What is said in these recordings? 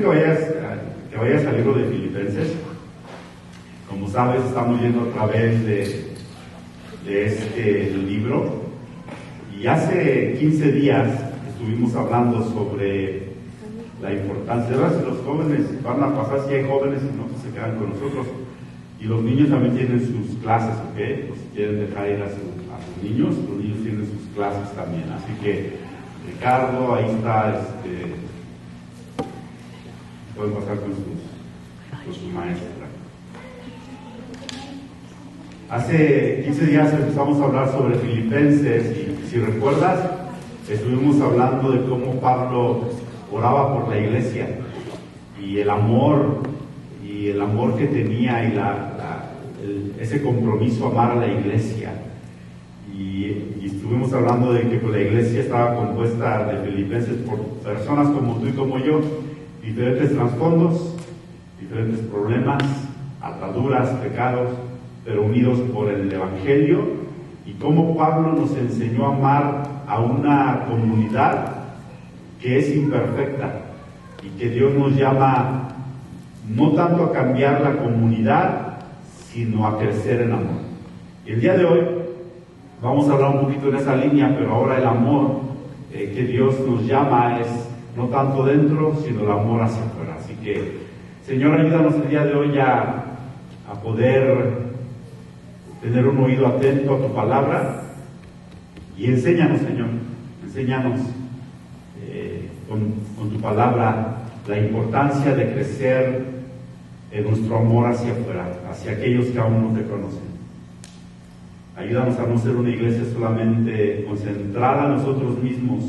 que vayas al libro de Filipenses. Como sabes, estamos yendo a través de este libro. Y hace 15 días estuvimos hablando sobre la importancia. Ahora, si los jóvenes van a pasar, si hay jóvenes, si no, pues se quedan con nosotros. Y los niños también tienen sus clases, ¿ok? Pues si quieren dejar ir a sus niños, los niños tienen sus clases también. Así que, Ricardo, ahí está, pueden pasar con su maestra. Hace 15 días empezamos a hablar sobre Filipenses y si recuerdas, estuvimos hablando de cómo Pablo oraba por la iglesia y el amor que tenía y ese compromiso a amar a la iglesia. Y estuvimos hablando de que pues, la iglesia estaba compuesta de filipenses por personas como tú y como yo, diferentes trasfondos, diferentes problemas, ataduras, pecados, pero unidos por el Evangelio, y cómo Pablo nos enseñó a amar a una comunidad que es imperfecta y que Dios nos llama no tanto a cambiar la comunidad, sino a crecer en amor. Y el día de hoy vamos a hablar un poquito en esa línea, pero ahora el amor que Dios nos llama es no tanto dentro, sino el amor hacia afuera. Así que, Señor, ayúdanos el día de hoy a poder tener un oído atento a tu palabra y enséñanos, Señor, enséñanos con tu palabra la importancia de crecer en nuestro amor hacia afuera, hacia aquellos que aún no te conocen. Ayúdanos a no ser una iglesia solamente concentrada en nosotros mismos,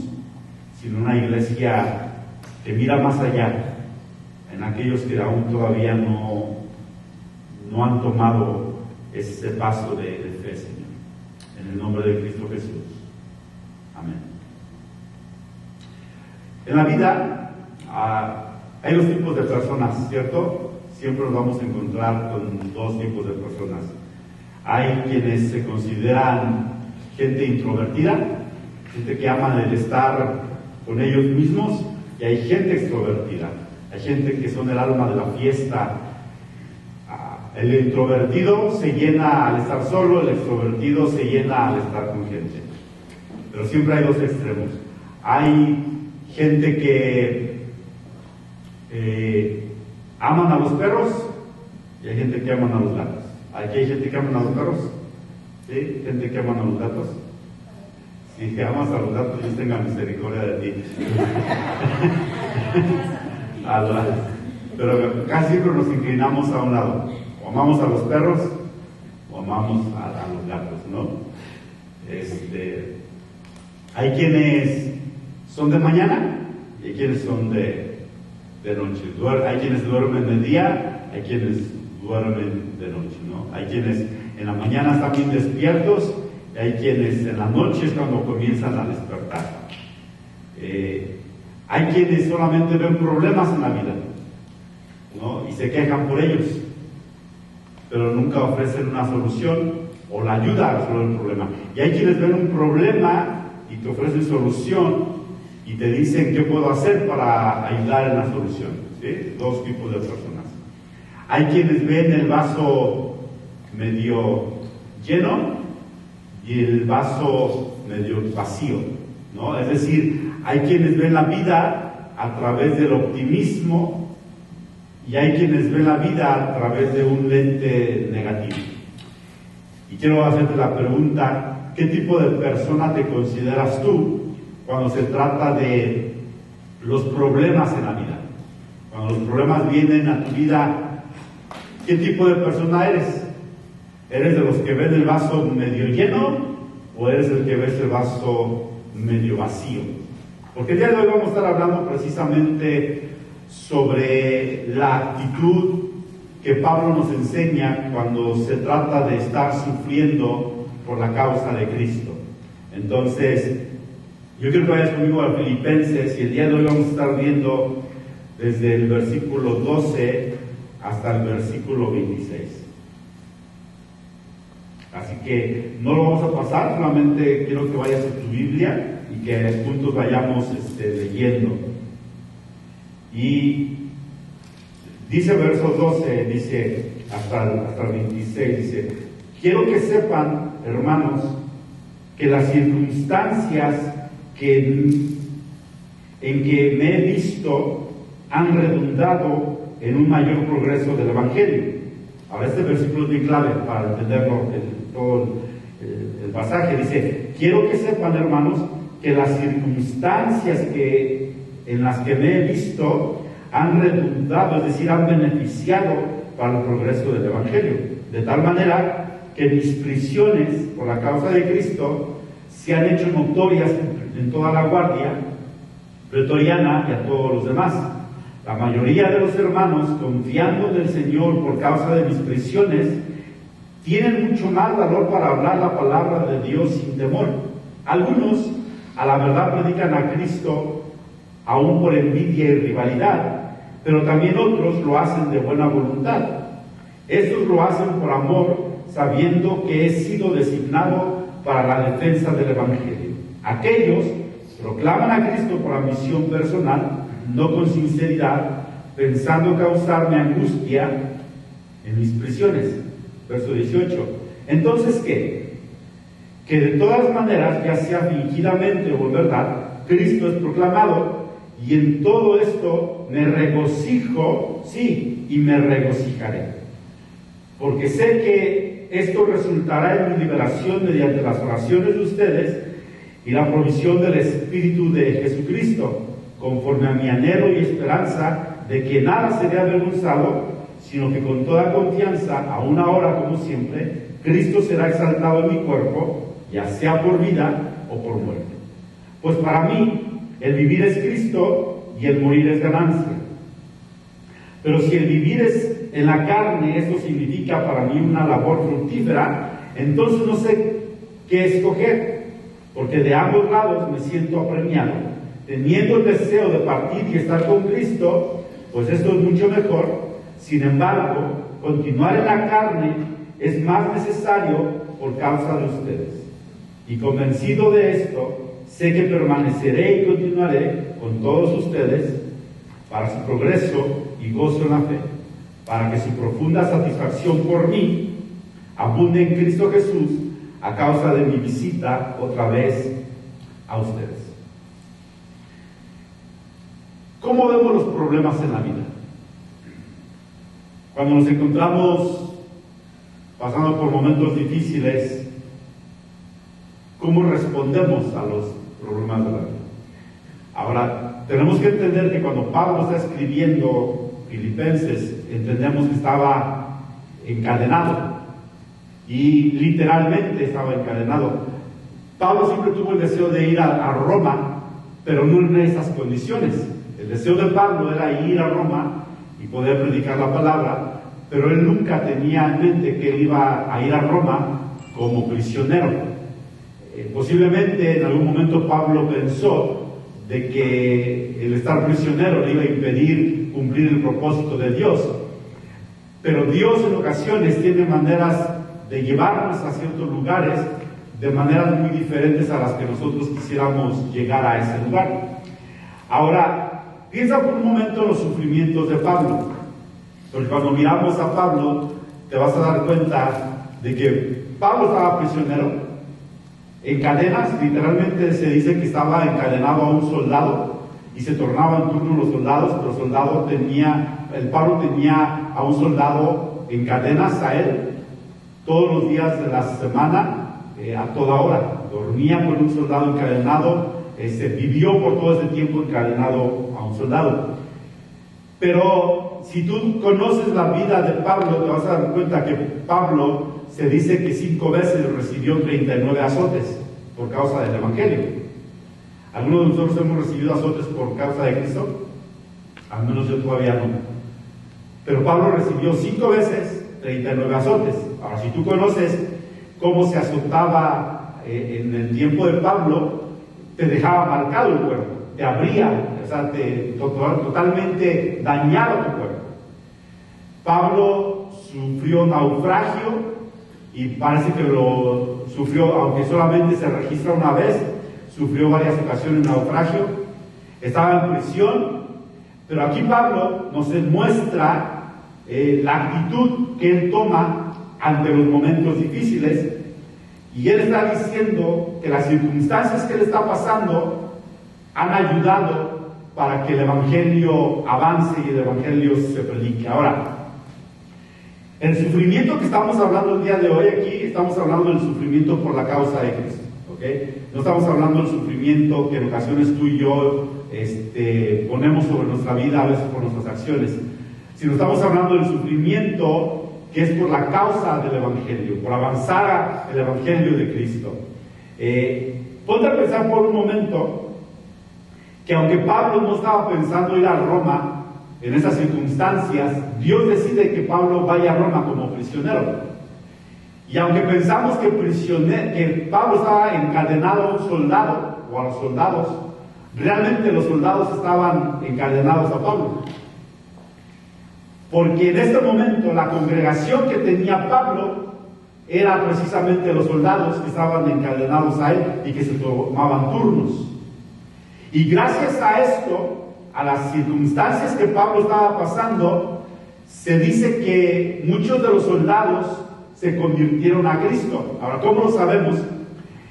sino una iglesia que mira más allá, en aquellos que aún todavía no han tomado ese paso de fe, Señor. En el nombre de Cristo Jesús. Amén. En la vida hay dos tipos de personas, ¿cierto? Siempre nos vamos a encontrar con dos tipos de personas. Hay quienes se consideran gente introvertida, gente que ama el estar con ellos mismos, y hay gente extrovertida. Hay gente que son el alma de la fiesta. El introvertido se llena al estar solo, el extrovertido se llena al estar con gente. Pero siempre hay dos extremos. Hay gente que aman a los perros y hay gente que aman a los gatos. Aquí hay gente que aman a los perros, ¿sí? Gente que aman a los gatos. Si amas a los gatos, Dios tenga misericordia de ti. Pero casi siempre nos inclinamos a un lado. O amamos a los perros o amamos a los gatos, ¿no? Hay quienes son de mañana y hay quienes son de noche. Hay quienes duermen de día, hay quienes duermen de noche, ¿no? Hay quienes en la mañana están bien despiertos y hay quienes en la noche es cuando comienzan a despertar. Hay quienes solamente ven problemas en la vida, ¿no? Y se quejan por ellos, pero nunca ofrecen una solución o la ayuda a resolver el problema. Y hay quienes ven un problema y te ofrecen solución y te dicen qué puedo hacer para ayudar en la solución, ¿sí? Dos tipos de personas. Hay quienes ven el vaso medio lleno y el vaso medio vacío, ¿no? Es decir, hay quienes ven la vida a través del optimismo y hay quienes ven la vida a través de un lente negativo. Y quiero hacerte la pregunta, ¿qué tipo de persona te consideras tú cuando se trata de los problemas en la vida? Cuando los problemas vienen a tu vida, ¿qué tipo de persona eres? ¿Eres de los que ven el vaso medio lleno o eres el que ves el vaso medio vacío? Porque el día de hoy vamos a estar hablando precisamente sobre la actitud que Pablo nos enseña cuando se trata de estar sufriendo por la causa de Cristo. Entonces, yo quiero que vayas conmigo a Filipenses y el día de hoy vamos a estar viendo desde el versículo 12 hasta el versículo 26. Así que no lo vamos a pasar, solamente quiero que vayas a tu Biblia y que juntos vayamos leyendo. Y Dice verso 12, dice hasta el 26, dice: quiero que sepan, hermanos, que las circunstancias en que me he visto han redundado en un mayor progreso del Evangelio. Ahora este versículo es muy clave para entenderlo, todo el pasaje. Dice: quiero que sepan, hermanos, que las circunstancias en las que me he visto han redundado, es decir, han beneficiado para el progreso del Evangelio. De tal manera que mis prisiones por la causa de Cristo se han hecho notorias en toda la guardia pretoriana y a todos los demás. La mayoría de los hermanos, confiando en el Señor por causa de mis prisiones, tienen mucho más valor para hablar la palabra de Dios sin temor. Algunos, a la verdad, predican a Cristo aún por envidia y rivalidad, pero también otros lo hacen de buena voluntad. Estos lo hacen por amor, sabiendo que he sido designado para la defensa del Evangelio. Aquellos proclaman a Cristo por ambición personal, no con sinceridad, pensando causarme angustia en mis prisiones. Verso 18. Entonces, ¿qué? Que de todas maneras, ya sea fingidamente o en verdad, Cristo es proclamado, y en todo esto me regocijo, sí, y me regocijaré. Porque sé que esto resultará en mi liberación mediante las oraciones de ustedes y la provisión del Espíritu de Jesucristo, conforme a mi anhelo y esperanza de que nada seré avergonzado, sino que con toda confianza, aún ahora como siempre, Cristo será exaltado en mi cuerpo, ya sea por vida o por muerte. Pues para mí, el vivir es Cristo y el morir es ganancia. Pero si el vivir es en la carne, esto significa para mí una labor fructífera, entonces no sé qué escoger, porque de ambos lados me siento apremiado. Teniendo el deseo de partir y estar con Cristo, pues esto es mucho mejor. Sin embargo, continuar en la carne es más necesario por causa de ustedes. Y convencido de esto, sé que permaneceré y continuaré con todos ustedes para su progreso y gozo en la fe, para que su profunda satisfacción por mí abunde en Cristo Jesús a causa de mi visita otra vez a ustedes. ¿Cómo vemos los problemas en la vida? Cuando nos encontramos pasando por momentos difíciles, ¿cómo respondemos a los problemas de la vida? Ahora, tenemos que entender que cuando Pablo está escribiendo Filipenses, entendemos que estaba encadenado, y literalmente estaba encadenado. Pablo siempre tuvo el deseo de ir a Roma, pero no en esas condiciones. El deseo de Pablo era ir a Roma y poder predicar la palabra, pero él nunca tenía en mente que él iba a ir a Roma como prisionero. Posiblemente en algún momento Pablo pensó de que el estar prisionero le iba a impedir cumplir el propósito de Dios, pero Dios en ocasiones tiene maneras de llevarnos a ciertos lugares de maneras muy diferentes a las que nosotros quisiéramos llegar a ese lugar. Ahora, piensa por un momento en los sufrimientos de Pablo, porque cuando miramos a Pablo te vas a dar cuenta de que Pablo estaba prisionero, en cadenas. Literalmente se dice que estaba encadenado a un soldado y se tornaban turno los soldados, pero Pablo tenía a un soldado en cadenas a él todos los días de la semana, a toda hora. Dormía con un soldado encadenado, vivió por todo ese tiempo encadenado a un soldado. Pero si tú conoces la vida de Pablo, te vas a dar cuenta que Pablo se dice que 5 veces recibió 39 azotes por causa del Evangelio. ¿Algunos de nosotros hemos recibido azotes por causa de Cristo? Al menos yo todavía no. Pero Pablo recibió 5 veces 39 azotes. Ahora, si tú conoces cómo se azotaba en el tiempo de Pablo, te dejaba marcado el cuerpo, te abría, o sea, totalmente dañado tu cuerpo. Pablo sufrió naufragio, y parece que lo sufrió, aunque solamente se registra una vez, sufrió varias ocasiones naufragio. Estaba en prisión, pero aquí Pablo nos muestra la actitud que él toma ante los momentos difíciles, y él está diciendo que las circunstancias que él está pasando han ayudado para que el Evangelio avance y el Evangelio se predique. Ahora, el sufrimiento que estamos hablando el día de hoy aquí, estamos hablando del sufrimiento por la causa de Cristo, ¿okay? No estamos hablando del sufrimiento que en ocasiones tú y yo ponemos sobre nuestra vida, a veces por nuestras acciones, sino estamos hablando del sufrimiento que es por la causa del Evangelio, por avanzar el Evangelio de Cristo. Ponte a pensar por un momento que aunque Pablo no estaba pensando ir a Roma en esas circunstancias, Dios decide que Pablo vaya a Roma como prisionero. Y aunque pensamos que Pablo estaba encadenado a un soldado o a los soldados, realmente los soldados estaban encadenados a Pablo. Porque en este momento la congregación que tenía Pablo era precisamente los soldados que estaban encadenados a él y que se tomaban turnos. Y gracias a esto, a las circunstancias que Pablo estaba pasando, se dice que muchos de los soldados se convirtieron a Cristo. Ahora, ¿cómo lo sabemos?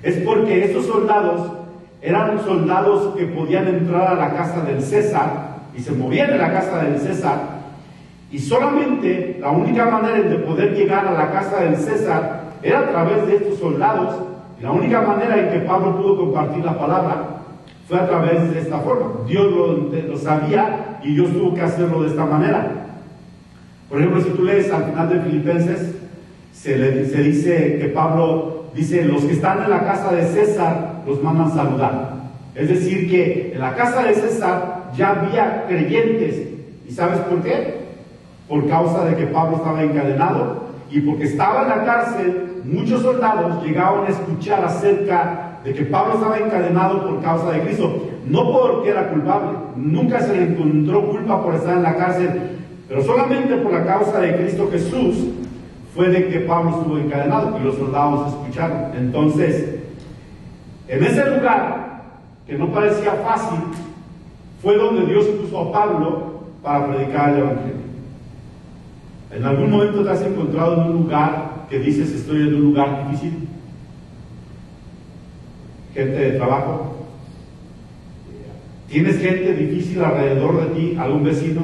Es porque estos soldados eran soldados que podían entrar a la casa del César y se movían de la casa del César. Y solamente la única manera de poder llegar a la casa del César era a través de estos soldados. Y la única manera en que Pablo pudo compartir la palabra fue a través de esta forma. Dios lo sabía y Dios tuvo que hacerlo de esta manera. Por ejemplo, si tú lees al final de Filipenses, se dice que Pablo dice: los que están en la casa de César los mandan saludar. Es decir, que en la casa de César ya había creyentes. ¿Y sabes por qué? Por causa de que Pablo estaba encadenado y porque estaba en la cárcel, muchos soldados llegaban a escuchar acerca de que Pablo estaba encadenado por causa de Cristo, no porque era culpable, nunca se le encontró culpa por estar en la cárcel, pero solamente por la causa de Cristo Jesús fue de que Pablo estuvo encadenado y los soldados escucharon. Entonces, en ese lugar que no parecía fácil, fue donde Dios puso a Pablo para predicar el Evangelio. ¿En algún momento te has encontrado en un lugar que dices: estoy en un lugar difícil? Gente de trabajo. ¿Tienes gente difícil alrededor de ti? ¿Algún vecino?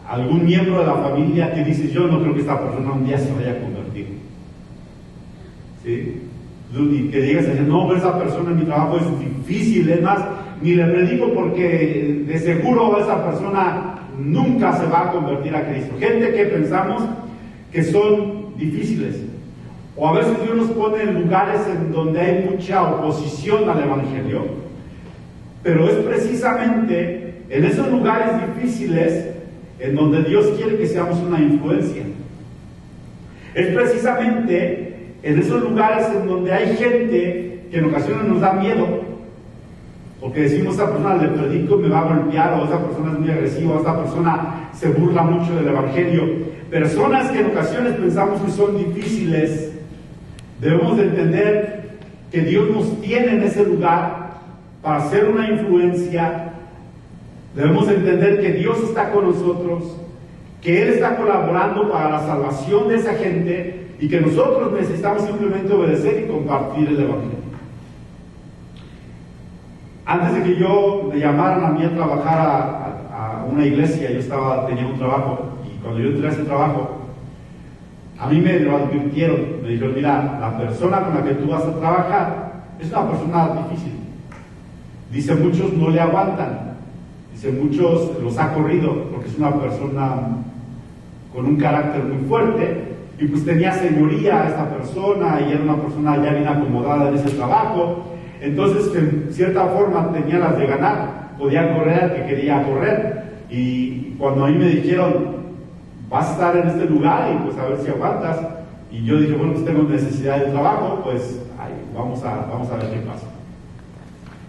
¿Algún miembro de la familia que dices: yo no creo que esta persona un día se vaya a convertir? ¿Sí? Y que digas: no, pero esa persona en mi trabajo es difícil, es más, ni le predico porque de seguro esa persona nunca se va a convertir a Cristo. Gente que pensamos que son difíciles. O a veces Dios nos pone en lugares en donde hay mucha oposición al Evangelio, pero es precisamente en esos lugares difíciles en donde Dios quiere que seamos una influencia. Es precisamente en esos lugares en donde hay gente que en ocasiones nos da miedo, porque decimos: esta persona le predico y me va a golpear, o esta persona es muy agresiva, o esta persona se burla mucho del Evangelio. Personas que en ocasiones pensamos que son difíciles, debemos de entender que Dios nos tiene en ese lugar para ser una influencia. Debemos de entender que Dios está con nosotros, que Él está colaborando para la salvación de esa gente y que nosotros necesitamos simplemente obedecer y compartir el Evangelio. Antes de que me llamaran a mí a trabajar a una iglesia, tenía un trabajo, y cuando yo entré a ese trabajo, a mí me lo advirtieron, me dijeron: mira, la persona con la que tú vas a trabajar es una persona difícil. Dice, muchos no le aguantan, dice, muchos los ha corrido, porque es una persona con un carácter muy fuerte, y pues tenía señoría esta persona, y era una persona ya bien acomodada en ese trabajo. Entonces, en cierta forma, tenía las de ganar. Podía correr al que quería correr. Y cuando a mí me dijeron: vas a estar en este lugar y pues a ver si aguantas. Y yo dije: bueno, pues tengo necesidad de trabajo, pues vamos a ver qué pasa.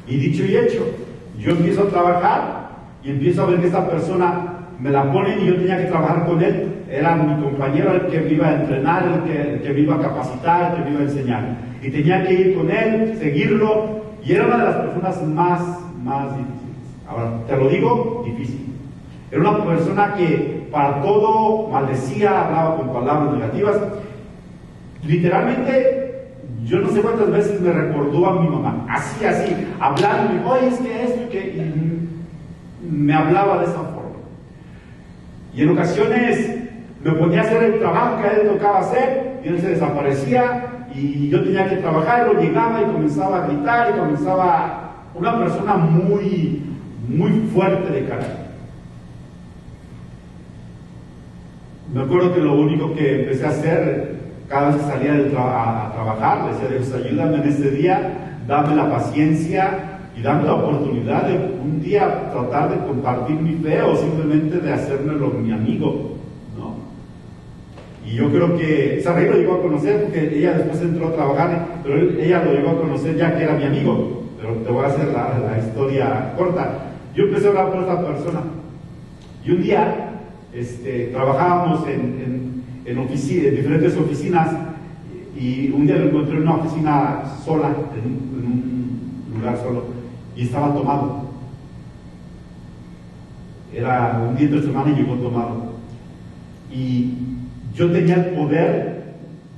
Y dicho y hecho, yo empiezo a trabajar y empiezo a ver que esta persona me la ponen y yo tenía que trabajar con él. Era mi compañero el que me iba a entrenar, el que me iba a capacitar, el que me iba a enseñar. Y tenía que ir con él, seguirlo, y era una de las personas más difíciles. Ahora, te lo digo, difícil. Era una persona que para todo maldecía, hablaba con palabras negativas. Literalmente, yo no sé cuántas veces me recordó a mi mamá, así, hablando, oye, es que esto y que... Y me hablaba de esa forma. Y en ocasiones me ponía a hacer el trabajo que a él le tocaba hacer, y él se desaparecía, y yo tenía que trabajar, y luego llegaba y comenzaba a gritar, y comenzaba una persona muy, muy fuerte de carácter. Me acuerdo que lo único que empecé a hacer, cada vez que salía a trabajar, le decía, Dios, ayúdame en este día, dame la paciencia y dame la oportunidad de un día tratar de compartir mi fe o simplemente de hacérmelo mi amigo, ¿no? Y yo creo que Sarai lo llegó a conocer porque ella después entró a trabajar, pero ella lo llegó a conocer ya que era mi amigo. Pero te voy a hacer la historia corta. Yo empecé a hablar con esta persona y un día trabajábamos en diferentes oficinas, y un día lo encontré en una oficina sola, en un lugar solo, y estaba tomado. Era un día entre semana y llegó tomado. Y yo tenía el poder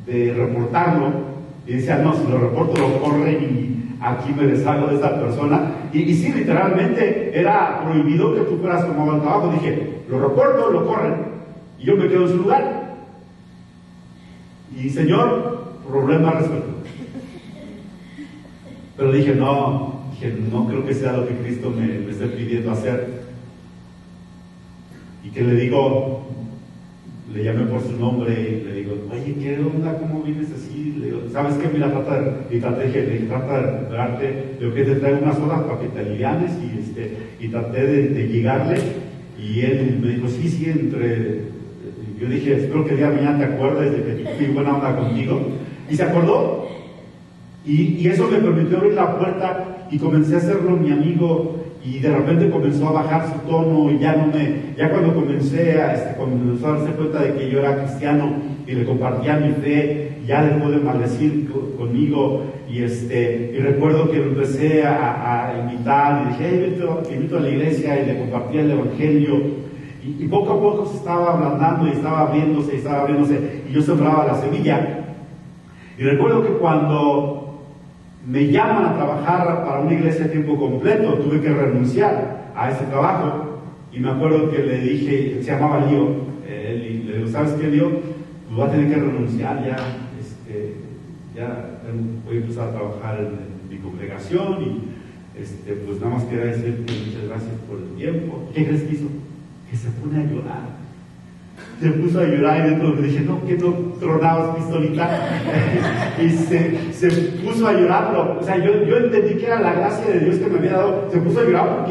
de reportarlo, y decía, no, si lo reporto lo corren y aquí me deshago de esa persona. Y sí, literalmente era prohibido que tú fueras tomado al trabajo. Dije, lo reporto, lo corren, y yo me quedo en su lugar. Y Señor, problema resuelto. Pero dije, no creo que sea lo que Cristo me esté pidiendo hacer. Y que le digo, le llamé por su nombre y le digo, oye, ¿qué onda? ¿Cómo vienes así? Le digo, ¿sabes qué? Mira, trata de recuperarte. Digo, que te traigo unas horas para que te alivianes, y traté de llegarle. Y él me dijo, sí, yo dije, espero que el día de mañana te acuerdes de que fui buena onda contigo. Y se acordó. Y eso me permitió abrir la puerta y comencé a hacerlo mi amigo. Y de repente comenzó a bajar su tono, y ya cuando comenzó a darse cuenta de que yo era cristiano y le compartía mi fe, ya dejó de maldecir conmigo. Y recuerdo que lo empecé a invitar, y dije, hey, te invito a la iglesia, y le compartía el evangelio. Y poco a poco se estaba ablandando y estaba abriéndose, y yo sembraba la semilla. Y recuerdo que cuando me llaman a trabajar para una iglesia de tiempo completo, tuve que renunciar a ese trabajo. Y me acuerdo que le dije, se llamaba Lío, y le digo, ¿sabes qué, Lío? Pues vas a tener que renunciar ya, voy a empezar a trabajar en mi congregación, y pues nada más quería decirte muchas gracias por el tiempo. ¿Qué crees que hizo? Que se pone a llorar. Se puso a llorar, y dentro me dije, no, que no tronabas pistolita. Y se puso a llorar, pero, o sea, yo entendí que era la gracia de Dios que me había dado. Se puso a llorar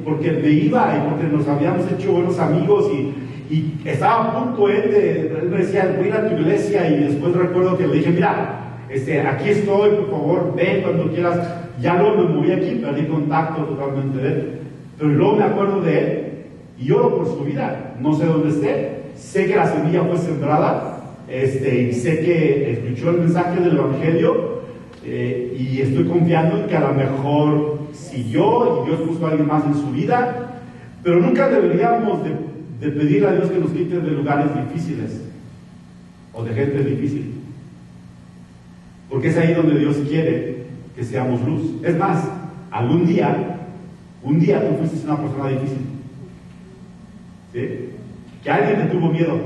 porque me iba, y porque nos habíamos hecho buenos amigos, y estaba a punto él me decía, voy a ir a tu iglesia. Y después recuerdo que le dije, mira, aquí estoy, por favor, ven cuando quieras. Ya luego me moví aquí, perdí contacto totalmente de él, pero luego me acuerdo de él y oro por su vida. No sé dónde esté, sé que la semilla fue sembrada, y sé que escuchó el mensaje del evangelio, y estoy confiando en que a lo mejor siguió y Dios puso a alguien más en su vida. Pero nunca deberíamos de pedirle a Dios que nos quite de lugares difíciles o de gente difícil, porque es ahí donde Dios quiere que seamos luz. Es más, un día tú fuiste una persona difícil, ¿sí? Que alguien te tuvo miedo.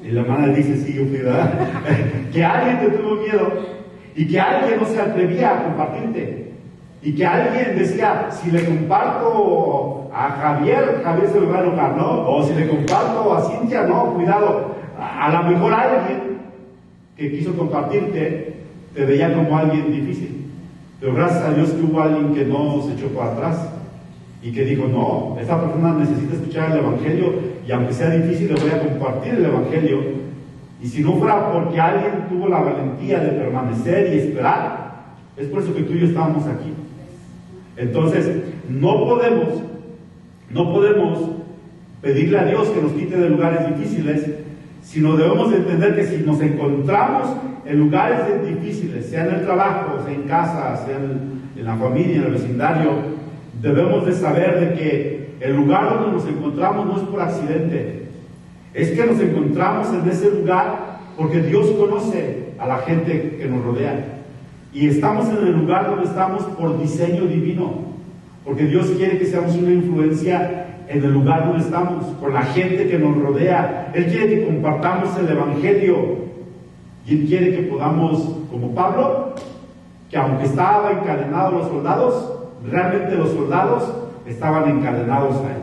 Y la hermana dice, sí, yo fui, ¿verdad? Que alguien te tuvo miedo, y que alguien no se atrevía a compartirte, y que alguien decía, si le comparto a Javier se me va a enojar, ¿no? O si le comparto a Cintia, no, cuidado. A lo mejor alguien que quiso compartirte te veía como alguien difícil, pero gracias a Dios que hubo alguien que no se echó para atrás y que dijo, no, esta persona necesita escuchar el evangelio, y aunque sea difícil le voy a compartir el evangelio. Y si no fuera porque alguien tuvo la valentía de permanecer y esperar, es por eso que tú y yo estábamos aquí. Entonces no podemos pedirle a Dios que nos quite de lugares difíciles, sino debemos entender que si nos encontramos en lugares difíciles, sea en el trabajo, sea en casa, sea en la familia, en el vecindario, debemos de saber de que el lugar donde nos encontramos no es por accidente. Es que nos encontramos en ese lugar porque Dios conoce a la gente que nos rodea. Y estamos en el lugar donde estamos por diseño divino. Porque Dios quiere que seamos una influencia en el lugar donde estamos, con la gente que nos rodea. Él quiere que compartamos el Evangelio. Y Él quiere que podamos, como Pablo, que aunque estaban encadenados los soldados, realmente los soldados estaban encadenados a Él.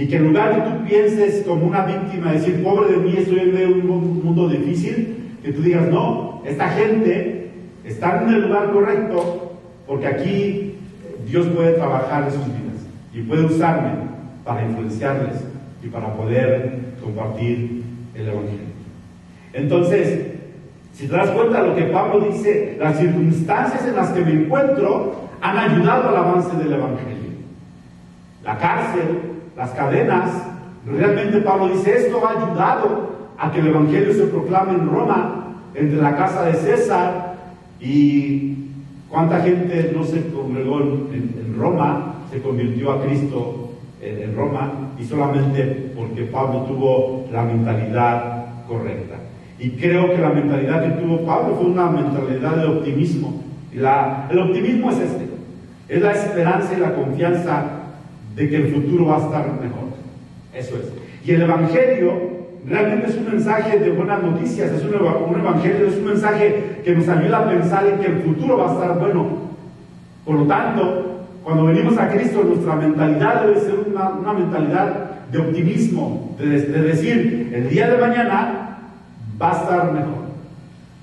Y que en lugar de que tú pienses como una víctima, decir, pobre de mí, estoy en medio de un mundo difícil, que tú digas, no, esta gente está en el lugar correcto, porque aquí Dios puede trabajar en sus vidas y puede usarme para influenciarles y para poder compartir el Evangelio. Entonces, si te das cuenta de lo que Pablo dice, las circunstancias en las que me encuentro han ayudado al avance del Evangelio. La cárcel, las cadenas, realmente Pablo dice, esto ha ayudado a que el Evangelio se proclame en Roma, entre la casa de César, y cuánta gente no se congregó en Roma, se convirtió a Cristo en Roma, y solamente porque Pablo tuvo la mentalidad correcta. Y creo que la mentalidad que tuvo Pablo fue una mentalidad de optimismo. Y el optimismo es es la esperanza y la confianza de que el futuro va a estar mejor. Eso es. Y el Evangelio realmente es un mensaje de buenas noticias, es un Evangelio, es un mensaje que nos ayuda a pensar en que el futuro va a estar bueno. Por lo tanto, cuando venimos a Cristo, nuestra mentalidad debe ser una mentalidad de optimismo, de decir, el día de mañana va a estar mejor.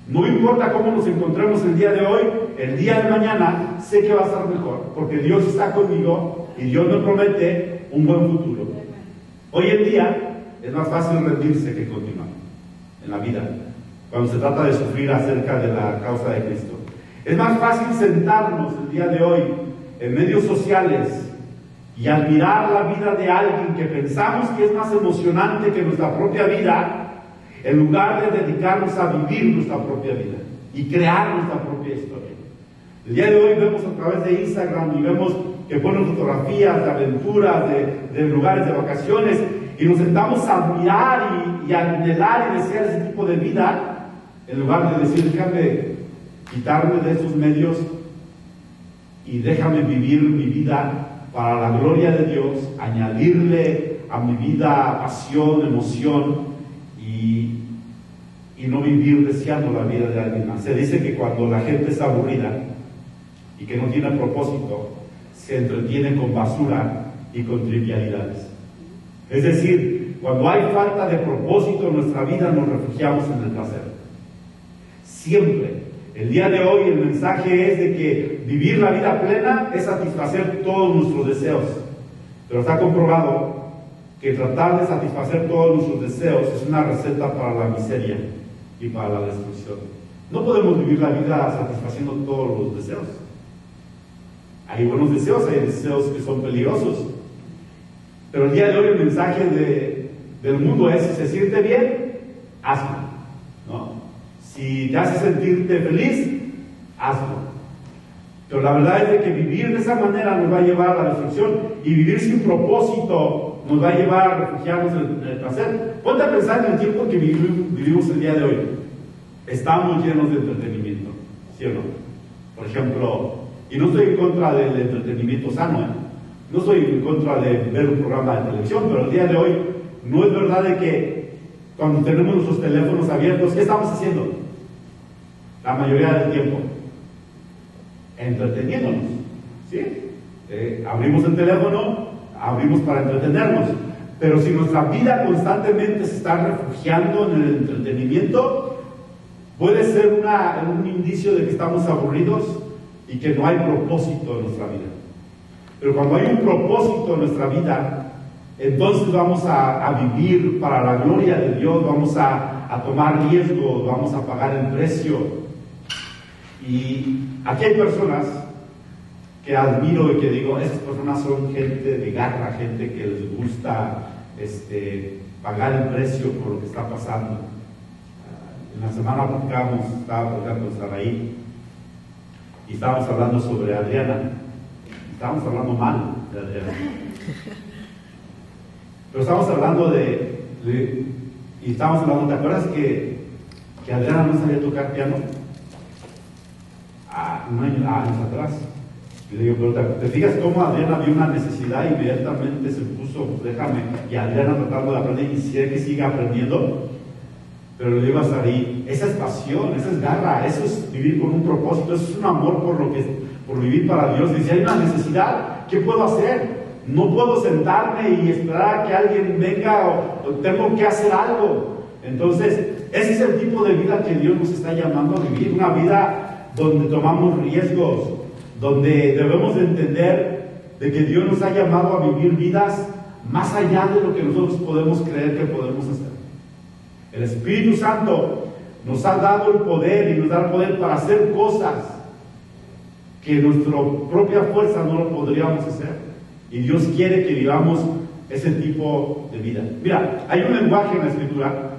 No importa cómo nos encontremos el día de hoy, el día de mañana sé que va a estar mejor, porque Dios está conmigo y Dios me promete un buen futuro. Hoy en día es más fácil rendirse que continuar en la vida, cuando se trata de sufrir acerca de la causa de Cristo. Es más fácil sentarnos el día de hoy en medios sociales y admirar la vida de alguien que pensamos que es más emocionante que nuestra propia vida, en lugar de dedicarnos a vivir nuestra propia vida y crear nuestra propia historia. El día de hoy vemos a través de Instagram y vemos que ponen fotografías de aventuras, de lugares de vacaciones, y nos sentamos a admirar y a anhelar y desear ese tipo de vida, en lugar de decir, déjame quitarme de estos medios y déjame vivir mi vida para la gloria de Dios, añadirle a mi vida pasión, emoción, y no vivir deseando la vida de alguien más. Se dice que cuando la gente es aburrida y que no tiene propósito, se entretiene con basura y con trivialidades. Es decir, cuando hay falta de propósito en nuestra vida, nos refugiamos en el placer. Siempre. El día de hoy el mensaje es de que vivir la vida plena es satisfacer todos nuestros deseos. Pero está comprobado que tratar de satisfacer todos nuestros deseos es una receta para la miseria y para la destrucción. No podemos vivir la vida satisfaciendo todos los deseos. Hay buenos deseos, hay deseos que son peligrosos. Pero el día de hoy el mensaje del mundo es, si se siente bien, hazlo, ¿no? Si te hace sentirte feliz, hazlo. Pero la verdad es de que vivir de esa manera nos va a llevar a la destrucción, y vivir sin propósito nos va a llevar a refugiarnos en el placer. Ponte a pensar en el tiempo que vivimos el día de hoy. Estamos llenos de entretenimiento, ¿sí o no? Por ejemplo, y no estoy en contra del entretenimiento sano, no estoy en contra de ver un programa de televisión, pero el día de hoy no es verdad de que cuando tenemos nuestros teléfonos abiertos, ¿qué estamos haciendo? La mayoría del tiempo entreteniéndonos, ¿sí? Abrimos el teléfono, abrimos para entretenernos, pero si nuestra vida constantemente se está refugiando en el entretenimiento, puede ser un indicio de que estamos aburridos y que no hay propósito en nuestra vida. Pero cuando hay un propósito en nuestra vida, entonces vamos a vivir para la gloria de Dios, vamos a tomar riesgos, vamos a pagar el precio. Y aquí hay personas que admiro y que digo, esas personas son gente de garra, gente que les gusta pagar el precio por lo que está pasando. En la semana estaba platicando con Saraí, y estábamos hablando sobre Adriana. Estábamos hablando mal de Adriana. Pero estamos hablando y estamos hablando, ¿te acuerdas que Adriana no sabía tocar piano? Años atrás. Y le digo, pero ¿te fijas cómo Adriana vio una necesidad y inmediatamente se puso, déjame, y Adriana tratando de aprender y quiere que siga aprendiendo? Pero le digo a Sari, esa es pasión, esa es garra, eso es vivir con un propósito, eso es un amor por vivir para Dios. Y si hay una necesidad, ¿qué puedo hacer? No puedo sentarme y esperar a que alguien venga o tengo que hacer algo. Entonces, ese es el tipo de vida que Dios nos está llamando a vivir, una vida donde tomamos riesgos, donde debemos de entender de que Dios nos ha llamado a vivir vidas más allá de lo que nosotros podemos creer que podemos hacer. El Espíritu Santo nos ha dado el poder y nos da el poder para hacer cosas que nuestra propia fuerza no lo podríamos hacer. Y Dios quiere que vivamos ese tipo de vida. Mira, hay un lenguaje en la Escritura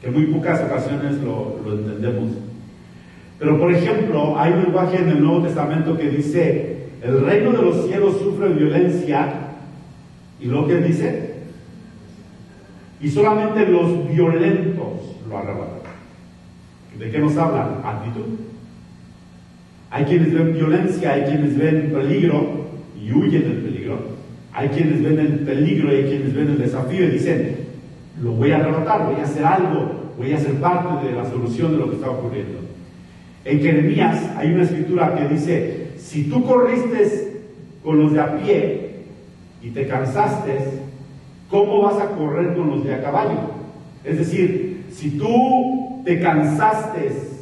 que en muy pocas ocasiones lo entendemos. Pero, por ejemplo, hay un lenguaje en el Nuevo Testamento que dice: el reino de los cielos sufre violencia. ¿Y lo que dice? Y solamente los violentos lo arrebatan. ¿De qué nos habla? Actitud. Hay quienes ven violencia, hay quienes ven peligro y huyen del peligro. Hay quienes ven el peligro y hay quienes ven el desafío y dicen: lo voy a arrebatar, voy a hacer algo, voy a ser parte de la solución de lo que está ocurriendo. En Jeremías hay una escritura que dice: si tú corriste con los de a pie y te cansaste, ¿cómo vas a correr con los de a caballo? Es decir, si tú te cansaste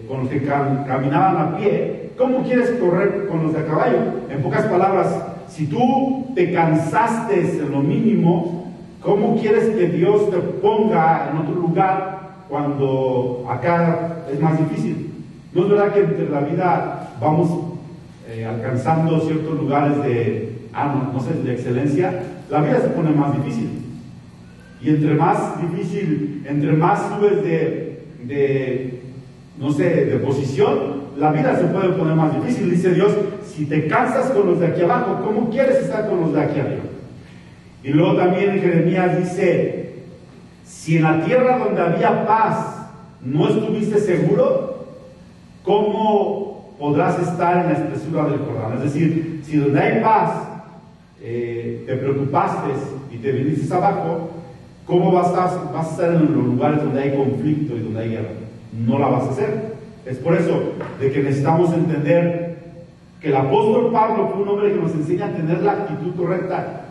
con los que caminaban a pie, ¿cómo quieres correr con los de a caballo? En pocas palabras, si tú te cansaste en lo mínimo, ¿cómo quieres que Dios te ponga en otro lugar cuando acá es más difícil? ¿No es verdad que entre la vida vamos alcanzando ciertos lugares de excelencia? La vida se pone más difícil. Y entre más difícil, entre más subes de posición, la vida se puede poner más difícil. Dice Dios: si te cansas con los de aquí abajo, ¿cómo quieres estar con los de aquí arriba? Y luego también en Jeremías dice: si en la tierra donde había paz no estuviste seguro, ¿cómo podrás estar en la espesura del Jordán? Es decir, si donde hay paz te preocupaste y te viniste abajo, ¿cómo vas a estar en los lugares donde hay conflicto y donde hay guerra? No la vas a hacer. Es por eso de que necesitamos entender que el apóstol Pablo fue un hombre que nos enseña a tener la actitud correcta.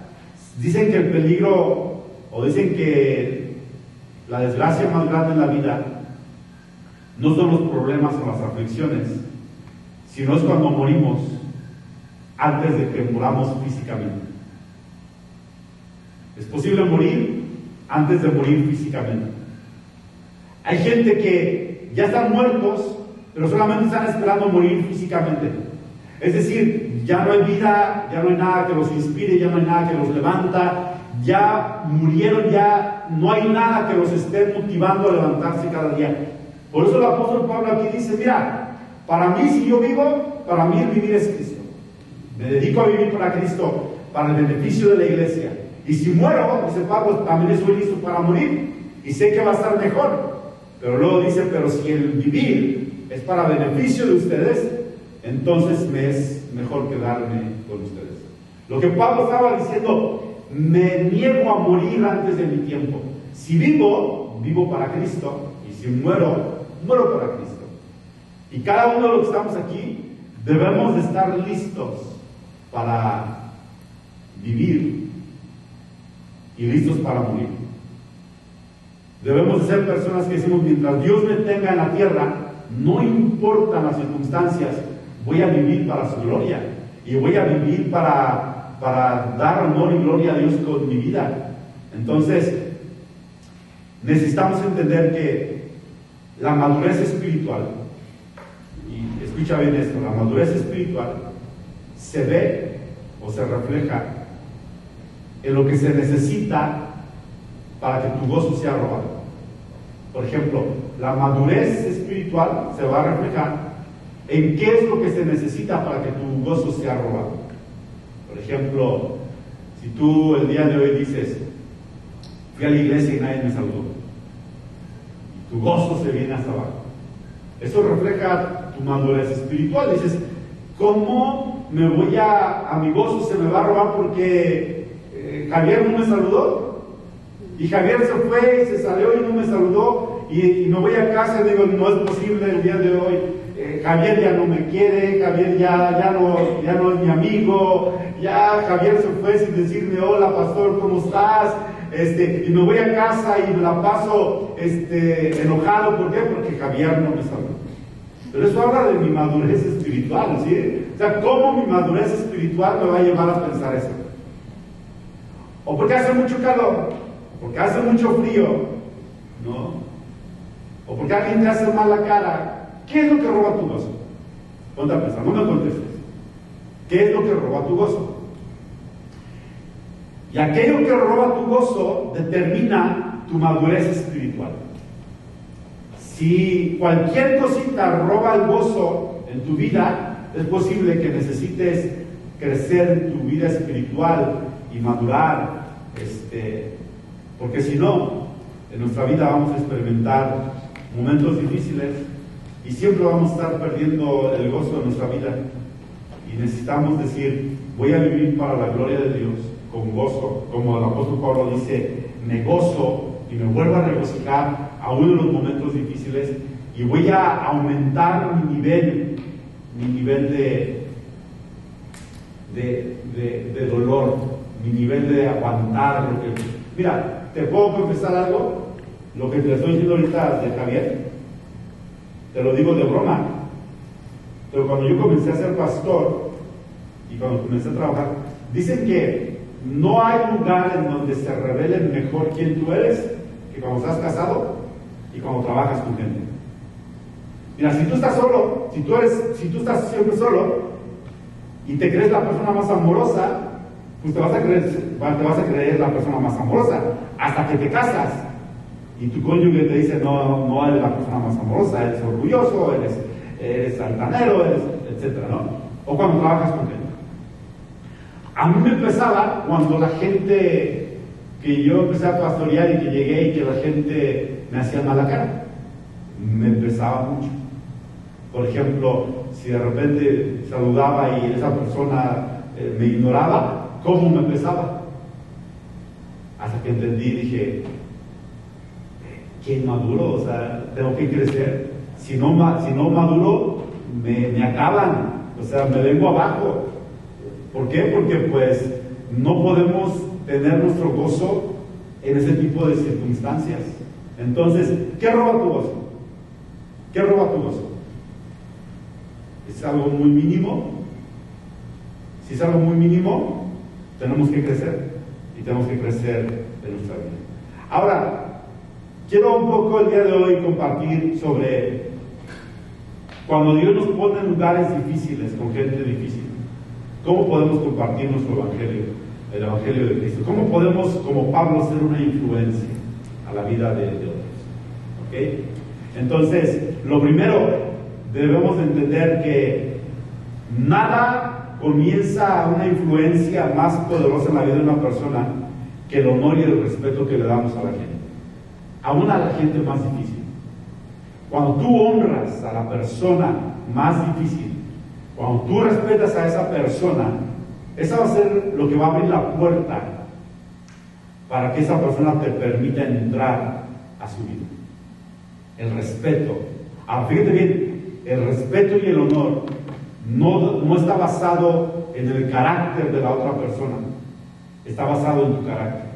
Dicen que el peligro, o dicen que la desgracia más grande en la vida no son los problemas o las aflicciones, sino es cuando morimos antes de que muramos físicamente. Es posible morir antes de morir físicamente. Hay gente que ya están muertos, pero solamente están esperando morir físicamente. Es decir, ya no hay vida, ya no hay nada que los inspire, ya no hay nada que los levanta, ya murieron, ya no hay nada que los esté motivando a levantarse cada día. Por eso el apóstol Pablo aquí dice: mira, para mí, si yo vivo, para mí el vivir es Cristo. Me dedico a vivir para Cristo, para el beneficio de la iglesia. Y si muero, dice Pablo, también estoy listo para morir. Y sé que va a estar mejor. Pero luego dice: pero si el vivir es para beneficio de ustedes, entonces me es mejor quedarme con ustedes. Lo que Pablo estaba diciendo: me niego a morir antes de mi tiempo. Si vivo, vivo para Cristo. Y si muero, muero para Cristo. Y cada uno de los que estamos aquí debemos de estar listos para vivir y listos para morir. Debemos de ser personas que decimos: mientras Dios me tenga en la tierra, no importan las circunstancias, voy a vivir para su gloria y voy a vivir para dar honor y gloria a Dios con mi vida. Entonces, necesitamos entender que la madurez espiritual, y escucha bien esto, la madurez espiritual se ve o se refleja en lo que se necesita para que tu gozo sea robado. Por ejemplo, la madurez espiritual se va a reflejar en qué es lo que se necesita para que tu gozo sea robado. Por ejemplo, Si tú el día de hoy dices, fui a la iglesia y nadie me saludó, y tu gozo se viene hasta abajo, eso refleja tu madurez espiritual. Dices, ¿cómo me voy a mi gozo se me va a robar porque Javier no me saludó? Y Javier se fue y se salió y no me saludó, y me voy a casa y digo, no es posible el día de hoy. Javier ya no me quiere, Javier ya no es mi amigo, ya Javier se fue sin decirme, hola pastor, ¿cómo estás? Y me voy a casa y me la paso enojado. ¿Por qué? Porque Javier no me saludó. Pero eso habla de mi madurez espiritual, ¿sí? O sea, ¿cómo mi madurez espiritual me va a llevar a pensar eso? O porque hace mucho calor, o porque hace mucho frío, ¿no? O porque alguien te hace mala cara. ¿Qué es lo que roba tu gozo? Ponte a pensar, no me contestes. ¿Qué es lo que roba tu gozo? Y aquello que roba tu gozo determina tu madurez espiritual. Si cualquier cosita roba el gozo en tu vida, es posible que necesites crecer en tu vida espiritual y madurar, porque si no, en nuestra vida vamos a experimentar momentos difíciles y siempre vamos a estar perdiendo el gozo de nuestra vida. Y necesitamos decir, voy a vivir para la gloria de Dios con gozo, como el apóstol Pablo dice, me gozo y me vuelvo a regocijar aún en los momentos difíciles, y voy a aumentar mi nivel de dolor, mi nivel de aguantar lo que... Mira, ¿te puedo confesar algo? Lo que te estoy diciendo ahorita de Javier, te lo digo de broma, pero cuando yo comencé a ser pastor y cuando comencé a trabajar, dicen que no hay lugar en donde se revele mejor quién tú eres que cuando estás casado y cuando trabajas con gente. Mira, si tú estás solo, si tú estás siempre solo y te crees la persona más amorosa, pues te vas a creer la persona más amorosa hasta que te casas y tu cónyuge te dice, no eres la persona más amorosa, eres orgulloso, eres altanero, etcétera, ¿no? O cuando trabajas con gente. A mí me pesaba cuando la gente que yo empecé a pastorear y que llegué y que la gente me hacía mala cara. Me pesaba mucho. Por ejemplo, si de repente saludaba y esa persona me ignoraba, ¿cómo me pesaba? Hasta que entendí, dije, qué maduro, o sea, tengo que crecer. Si no maduro, me acaban, o sea, me vengo abajo. ¿Por qué? Porque pues no podemos tener nuestro gozo en ese tipo de circunstancias. Entonces, ¿qué roba tu gozo? ¿Qué roba tu gozo? ¿Es algo muy mínimo? Si es algo muy mínimo, tenemos que crecer y tenemos que crecer en nuestra vida. Ahora, quiero un poco el día de hoy compartir sobre cuando Dios nos pone en lugares difíciles, con gente difícil, ¿cómo podemos compartir nuestro evangelio, el evangelio de Cristo? ¿Cómo podemos, como Pablo, ser una influencia a la vida de otros? ¿Ok? Entonces, lo primero, debemos entender que nada comienza una influencia más poderosa en la vida de una persona que el honor y el respeto que le damos a la gente, aún a la gente más difícil. Cuando tú honras a la persona más difícil, cuando tú respetas a esa persona, esa va a ser lo que va a abrir la puerta para que esa persona te permita entrar a su vida. El respeto. Ahora, fíjate bien, el respeto y el honor no está basado en el carácter de la otra persona, está basado en tu carácter.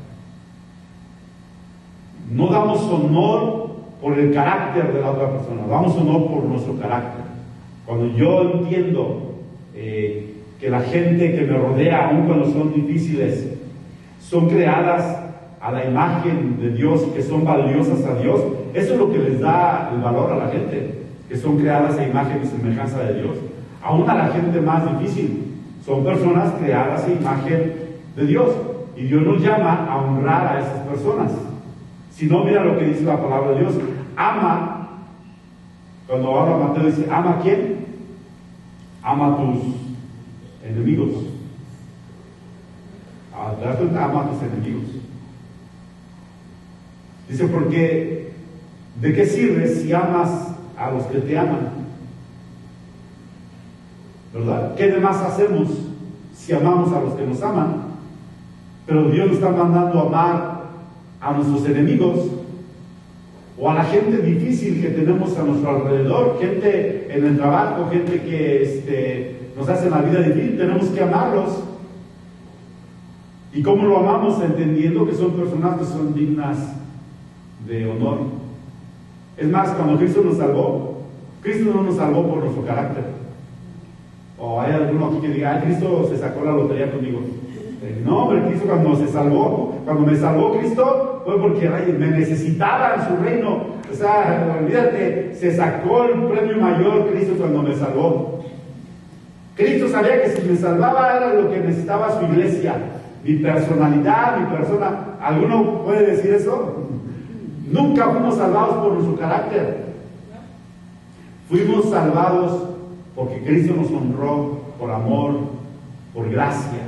No damos honor por el carácter de la otra persona, damos honor por nuestro carácter. Cuando yo entiendo que la gente que me rodea, aun cuando son difíciles, son creadas a la imagen de Dios, que son valiosas a Dios, eso es lo que les da el valor a la gente, que son creadas a imagen y semejanza de Dios. Aún a la gente más difícil, son personas creadas a imagen de Dios, y Dios nos llama a honrar a esas personas. Si no, mira lo que dice la palabra de Dios, ama. Cuando habla Mateo dice, ¿ama a quién? Ama a tus enemigos. ama a tus enemigos. Dice, porque ¿de qué sirve si amas a los que te aman? ¿Verdad? ¿Qué demás hacemos si amamos a los que nos aman? Pero Dios nos está mandando a amar a nuestros enemigos o a la gente difícil que tenemos a nuestro alrededor, gente en el trabajo, gente que nos hace la vida difícil. Tenemos que amarlos. ¿Y cómo lo amamos? Entendiendo que son personas que son dignas de honor. Es más, cuando Cristo nos salvó, Cristo no nos salvó por nuestro carácter. O hay alguno aquí que diga, Cristo se sacó la lotería conmigo. No, pero Cristo cuando me salvó Cristo, fue porque me necesitaba en su reino. O sea, olvídate, se sacó el premio mayor Cristo cuando me salvó. Cristo sabía que si me salvaba era lo que necesitaba su iglesia, mi personalidad, mi persona. ¿Alguno puede decir eso? Nunca fuimos salvados por nuestro carácter. Fuimos salvados porque Cristo nos honró por amor, por gracia.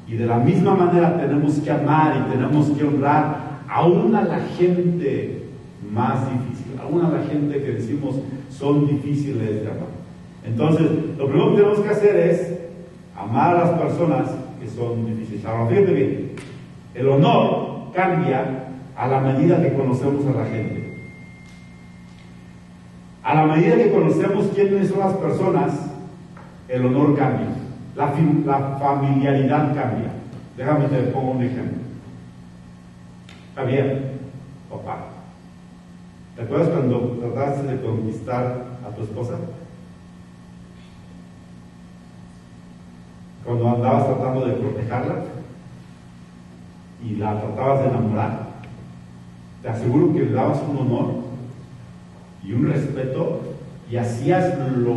Y de la misma manera tenemos que amar y tenemos que honrar aún a la gente más difícil, aún a la gente que decimos son difíciles de amar. Entonces, lo primero que tenemos que hacer es amar a las personas que son difíciles. Ahora, fíjate bien, el honor cambia a la medida que conocemos a la gente. A la medida que conocemos quiénes son las personas, el honor cambia. La familiaridad cambia. Déjame te pongo un ejemplo. Javier, papá, ¿te acuerdas cuando trataste de conquistar a tu esposa? Cuando andabas tratando de protegerla y la tratabas de enamorar, te aseguro que le dabas un honor y un respeto y hacías lo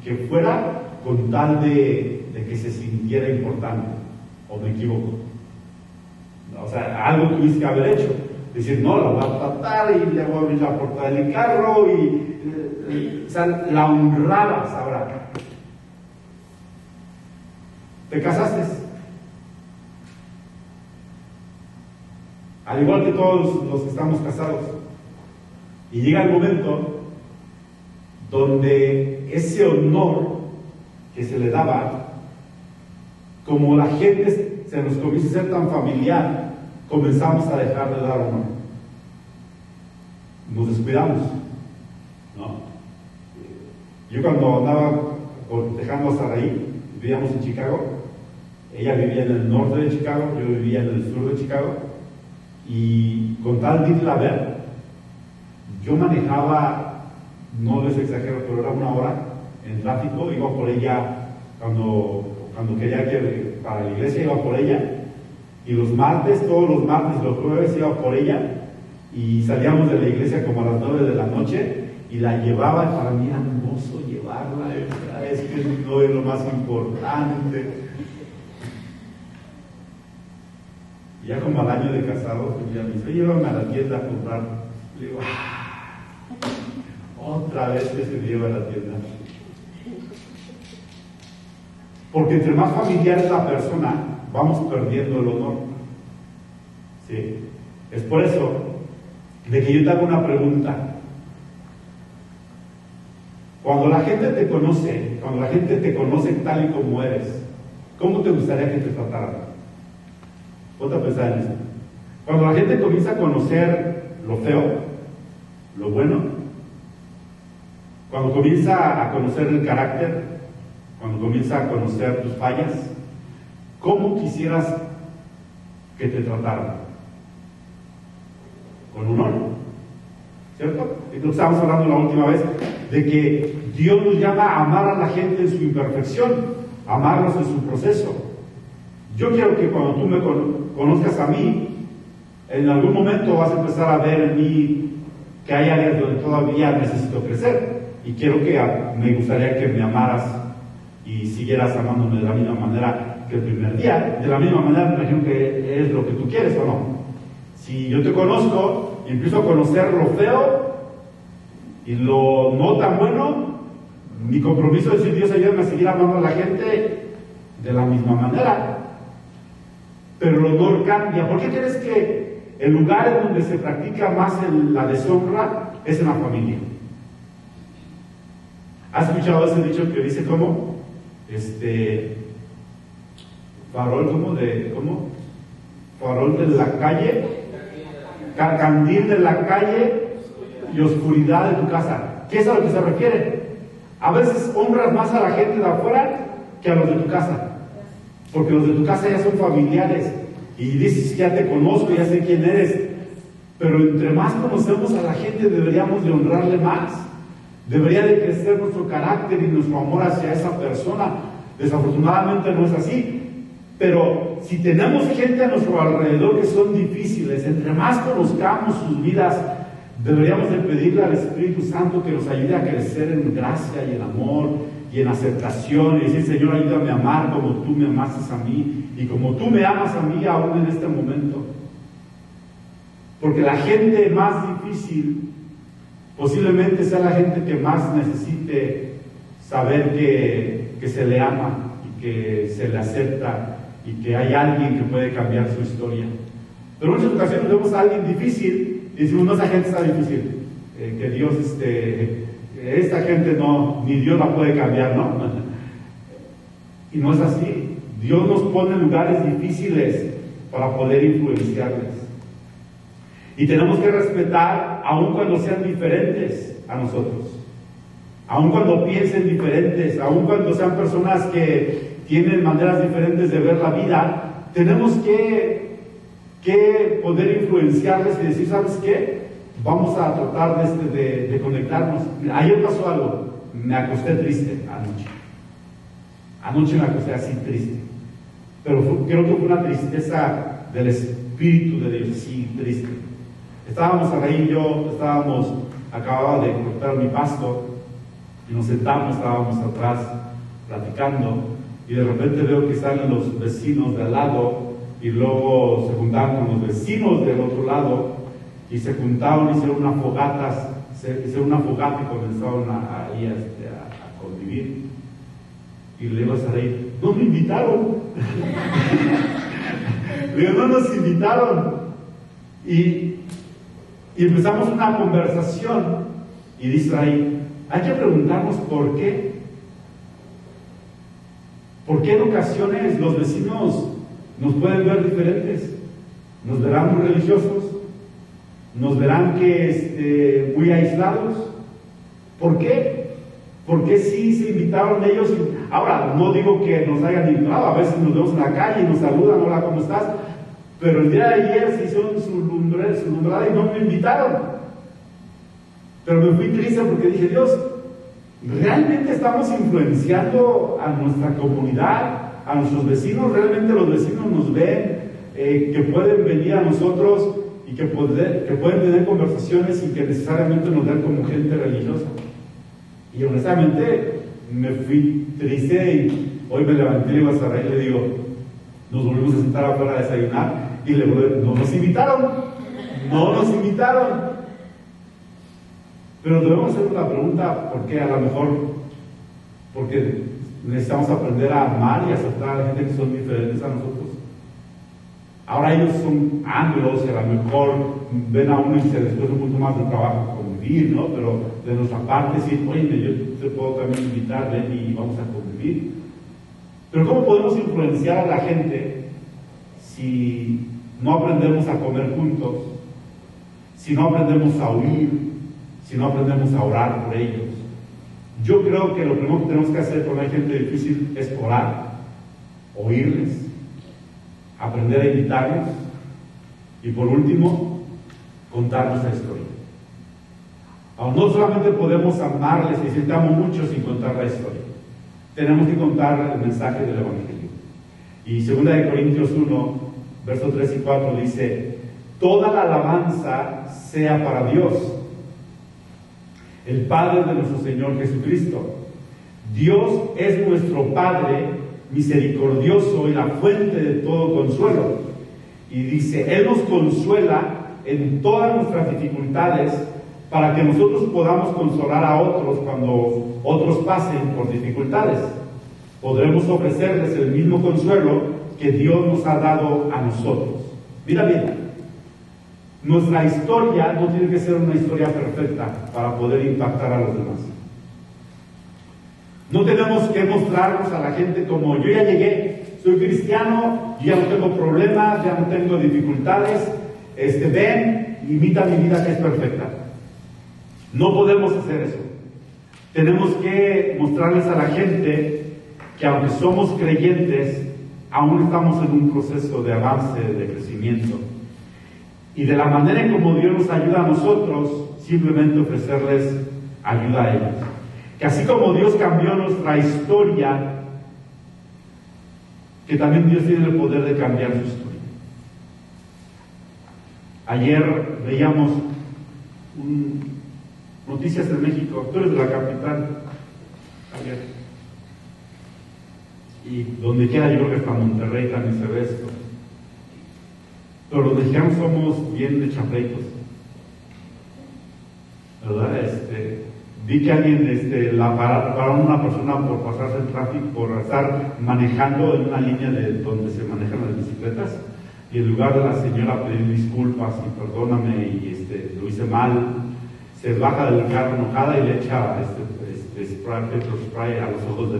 que fuera con tal de que se sintiera importante. ¿O me equivoco? O sea, algo tuviste que haber hecho. Decir, no, la voy a tratar y le voy a abrir la puerta del carro o sea, la honrabas. Ahora, te casaste. Al igual que todos los que estamos casados. Y llega el momento donde ese honor que se le daba, como la gente se nos comienza a ser tan familiar, comenzamos a dejar de dar honor. Nos descuidamos, ¿no? Yo cuando andaba dejando a Saraí, vivíamos en Chicago, ella vivía en el norte de Chicago, yo vivía en el sur de Chicago, y con tal de irla a ver, yo manejaba, no les exagero, pero era 1 hora en tráfico, iba por ella cuando quería que para la iglesia, iba por ella, y los martes, todos los martes y los jueves iba por ella, y salíamos de la iglesia como a las 9 de la noche, y la llevaba. Para mí era hermoso llevarla, es que no es lo más importante. Y ya como al año de casado, ella me dice, llévame a la tienda a comprar. Le digo, otra vez que se lleva a la tienda. Porque entre más familiar es la persona, vamos perdiendo el honor. ¿Sí? Es por eso de que yo te hago una pregunta. Cuando la gente te conoce tal y como eres, ¿cómo te gustaría que te trataran? Ponte a pensar en eso. Cuando la gente comienza a conocer lo feo, lo bueno, cuando comienza a conocer el carácter, cuando comienza a conocer tus fallas, ¿cómo quisieras que te trataran? Con honor, ¿cierto? Entonces estábamos hablando la última vez de que Dios nos llama a amar a la gente en su imperfección, amarlos en su proceso. Yo quiero que cuando tú me conozcas a mí, en algún momento vas a empezar a ver en mí que hay áreas donde todavía necesito crecer, y quiero que me gustaría que me amaras y siguieras amándome de la misma manera que el primer día. De la misma manera, me imagino que es lo que tú quieres, ¿o no? Si yo te conozco y empiezo a conocer lo feo y lo no tan bueno, mi compromiso es decir, Dios, ayúdame a seguir amando a la gente de la misma manera. pero el honor cambia. ¿Por qué crees que el lugar en donde se practica más la deshonra es en la familia? ¿Has escuchado ese dicho que dice cómo? Farol, ¿cómo? Farol de la calle, candil de la calle y oscuridad de tu casa. ¿Qué es a lo que se refiere? A veces honras más a la gente de afuera que a los de tu casa, porque los de tu casa ya son familiares y dices, ya te conozco, ya sé quién eres, pero entre más conocemos a la gente deberíamos de honrarle más, debería de crecer nuestro carácter y nuestro amor hacia esa persona. Desafortunadamente no es así, pero si tenemos gente a nuestro alrededor que son difíciles, entre más conozcamos sus vidas, deberíamos de pedirle al Espíritu Santo que nos ayude a crecer en gracia y en amor y en aceptación, y decir, Señor, ayúdame a amar como tú me amaste a mí y como tú me amas a mí aún en este momento. Porque la gente más difícil posiblemente sea la gente que más necesite saber que se le ama y que se le acepta y que hay alguien que puede cambiar su historia. Pero en muchas ocasiones vemos a alguien difícil y decimos, no, esa gente está difícil, que Dios, esta gente no, ni Dios la puede cambiar, ¿no? Y no es así. Dios nos pone en lugares difíciles para poder influenciarles. Y tenemos que respetar, aun cuando sean diferentes a nosotros, aun cuando piensen diferentes, aun cuando sean personas que tienen maneras diferentes de ver la vida, tenemos que poder influenciarles y decir, ¿sabes qué? Vamos a tratar de conectarnos. Ayer pasó algo, me acosté triste anoche. Anoche me acosté así triste. Pero creo que fue una tristeza del Espíritu de Dios, sí, triste. Estábamos Araí y yo, acababa de cortar mi pasto y nos sentamos, estábamos atrás platicando y de repente veo que salen los vecinos de al lado y luego se juntaron con los vecinos del otro lado y se juntaron, hicieron una fogata y comenzaron ahí a convivir. Y le digo a Sarai, no me invitaron. Le digo, no nos invitaron. Y empezamos una conversación y dice ahí, hay que preguntarnos por qué. ¿Por qué en ocasiones los vecinos nos pueden ver diferentes? Nos verán muy religiosos, nos verán que muy aislados. ¿Por qué? Porque sí se invitaron ellos. Ahora, no digo que nos hayan invitado, a veces nos vemos en la calle y nos saludan, hola, ¿cómo estás? Pero el día de ayer se hicieron su lumbrada y no me invitaron. Pero me fui triste porque dije, Dios, ¿realmente estamos influenciando a nuestra comunidad, a nuestros vecinos? ¿Realmente los vecinos nos ven, que pueden venir a nosotros y que pueden tener conversaciones sin que necesariamente nos vean como gente religiosa? Y honestamente me fui triste y hoy me levanté y iba a Sarai y le digo, nos volvimos a sentar afuera a desayunar y no nos invitaron. Pero debemos hacer una pregunta, ¿por qué? A lo mejor porque necesitamos aprender a amar y aceptar a la gente que son diferentes a nosotros. Ahora ellos son ángeles y a lo mejor ven a uno y se les cuesta un poco más de trabajo convivir, ¿no? Pero de nuestra parte sí, oye, yo te puedo también invitar, ven y vamos a convivir. Pero ¿cómo podemos influenciar a la gente si no aprendemos a comer juntos, si no aprendemos a oír, si no aprendemos a orar por ellos? Yo creo que lo primero que tenemos que hacer con la gente difícil es orar, oírles, aprender a invitarlos y por último, contarnos la historia. Ahora, no solamente podemos amarles y decir te amo mucho sin contar la historia, tenemos que contar el mensaje del Evangelio. Y 2 Corintios 1, versos 3 y 4 dice, toda la alabanza sea para Dios, el Padre de nuestro Señor Jesucristo. Dios es nuestro Padre misericordioso y la fuente de todo consuelo. Y dice, Él nos consuela en todas nuestras dificultades para que nosotros podamos consolar a otros cuando otros pasen por dificultades. Podremos ofrecerles el mismo consuelo que que Dios nos ha dado a nosotros. Mira bien, nuestra historia no tiene que ser una historia perfecta para poder impactar a los demás. No tenemos que mostrarnos a la gente como yo ya llegué, soy cristiano, ya no tengo problemas, ya no tengo dificultades, ven, imita mi vida que es perfecta. No podemos hacer eso. Tenemos que mostrarles a la gente que aunque somos creyentes, aún estamos en un proceso de avance, de crecimiento. Y de la manera en como Dios nos ayuda a nosotros, simplemente ofrecerles ayuda a ellos. Que así como Dios cambió nuestra historia, que también Dios tiene el poder de cambiar su historia. Ayer veíamos noticias de México, tú eres de la capital, ayer. Y donde quiera, yo creo que hasta Monterrey también se ve esto. Pero los mexicanos somos bien de chapleitos, ¿verdad? Vi que alguien pararon a una persona por pasarse el tráfico, por estar manejando en una línea de donde se manejan las bicicletas, y en lugar de la señora pedir disculpas y perdóname y lo hice mal, se baja del carro enojada y le echa pepper spray a los ojos de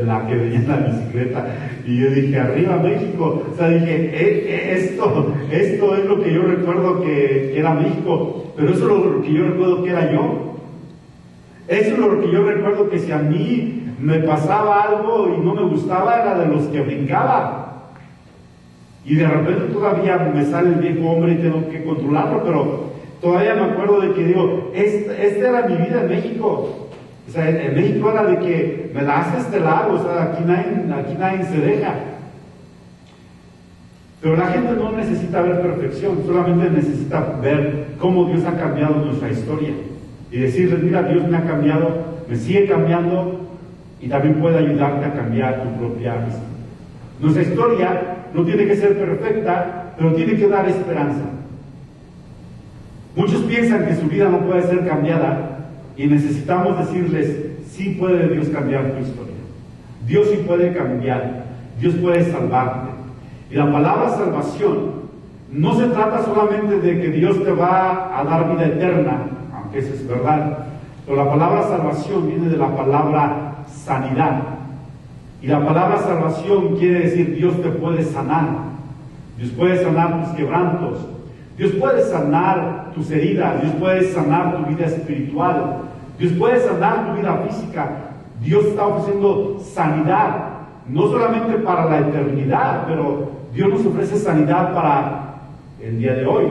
la que venía en la bicicleta. Y yo dije, arriba México. O sea, dije, esto es lo que yo recuerdo que era México, pero eso es lo que yo recuerdo que era yo. Eso es lo que yo recuerdo, que si a mí me pasaba algo y no me gustaba, era de los que brincaba. Y de repente todavía me sale el viejo hombre y tengo que controlarlo, pero todavía me acuerdo de que digo, esta era mi vida en México. O sea, en México era de que me la hace este lado, o sea, aquí nadie se deja. Pero la gente no necesita ver perfección, solamente necesita ver cómo Dios ha cambiado nuestra historia. Y decirles, mira, Dios me ha cambiado, me sigue cambiando y también puede ayudarte a cambiar tu propia historia. Nuestra historia no tiene que ser perfecta, pero tiene que dar esperanza. Muchos piensan que su vida no puede ser cambiada y necesitamos decirles, sí puede Dios cambiar tu historia. Dios sí puede cambiar, Dios puede salvarte. Y la palabra salvación no se trata solamente de que Dios te va a dar vida eterna, aunque eso es verdad, pero la palabra salvación viene de la palabra sanidad. Y la palabra salvación quiere decir Dios te puede sanar. Dios puede sanar tus quebrantos. Dios puede sanar tus heridas. Dios puede sanar tu vida espiritual. Dios puede sanar tu vida física. Dios está ofreciendo sanidad, no solamente para la eternidad, pero Dios nos ofrece sanidad para el día de hoy.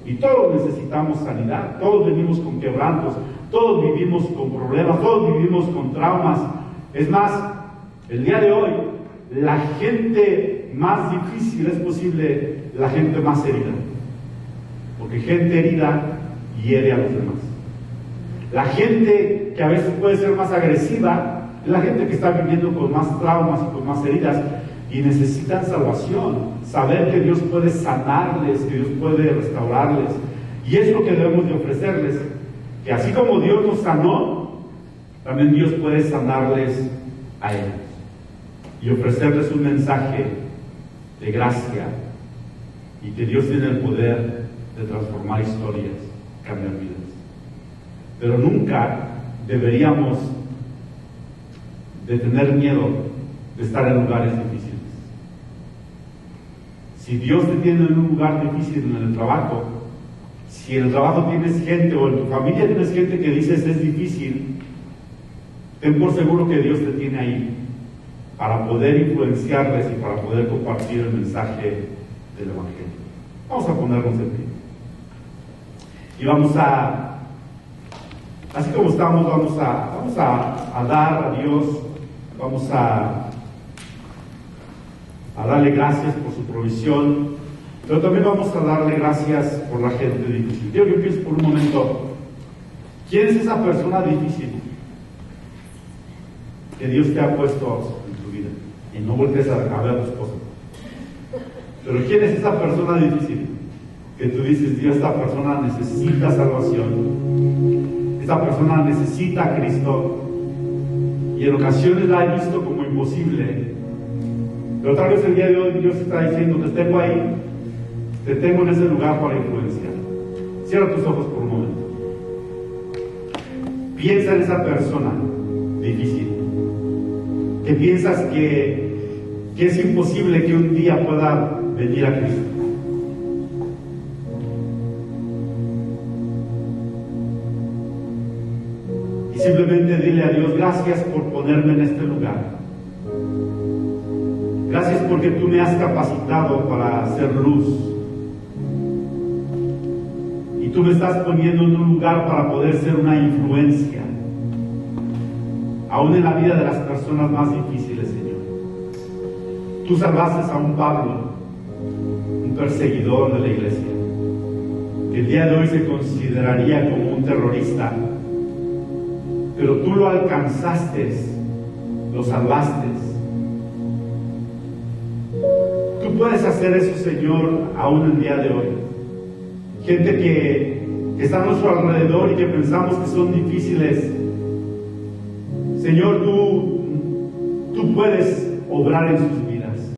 Y todos necesitamos sanidad. Todos venimos con quebrantos. Todos vivimos con problemas. Todos vivimos con traumas. Es más, el día de hoy, la gente más difícil es posible la gente más herida. Porque gente herida hiere a los demás. La gente que a veces puede ser más agresiva es la gente que está viviendo con más traumas y con más heridas y necesitan salvación. Saber que Dios puede sanarles, que Dios puede restaurarles. Y es lo que debemos de ofrecerles. Que así como Dios nos sanó, también Dios puede sanarles a ellos. Y ofrecerles un mensaje de gracia y que Dios tiene el poder de transformar historias, cambiar vidas. Pero nunca deberíamos de tener miedo de estar en lugares difíciles. Si Dios te tiene en un lugar difícil en el trabajo, si en el trabajo tienes gente o en tu familia tienes gente que dices es difícil, ten por seguro que Dios te tiene ahí para poder influenciarles y para poder compartir el mensaje del Evangelio. Vamos a ponernos en pie. Y vamos a, así como estamos, vamos a dar a Dios, vamos a darle gracias por su provisión, pero también vamos a darle gracias por la gente difícil. Quiero que pienses por un momento, ¿quién es esa persona difícil que Dios te ha puesto en tu vida? Y no voltees a ver a tu esposa. Pero ¿quién es esa persona difícil que tú dices, Dios, esta persona necesita salvación, esta persona necesita a Cristo, y en ocasiones la he visto como imposible, Pero tal vez el día de hoy Dios está diciendo, te tengo ahí, te tengo en ese lugar para influenciar. Cierra tus ojos por un momento. Piensa en esa persona difícil, que piensas que es imposible que un día pueda venir a Cristo. Y simplemente dile a Dios, gracias por ponerme en este lugar. Gracias porque tú me has capacitado para hacer luz. Y tú me estás poniendo en un lugar para poder ser una influencia, aún en la vida de las personas más difíciles, Señor. Tú salvaste a un Pablo, un perseguidor de la iglesia, que el día de hoy se consideraría como un terrorista, pero tú lo alcanzaste, lo salvaste. Tú puedes hacer eso, Señor, aún el día de hoy. Gente que está a nuestro alrededor y que pensamos que son difíciles. Señor, tú puedes obrar en sus vidas.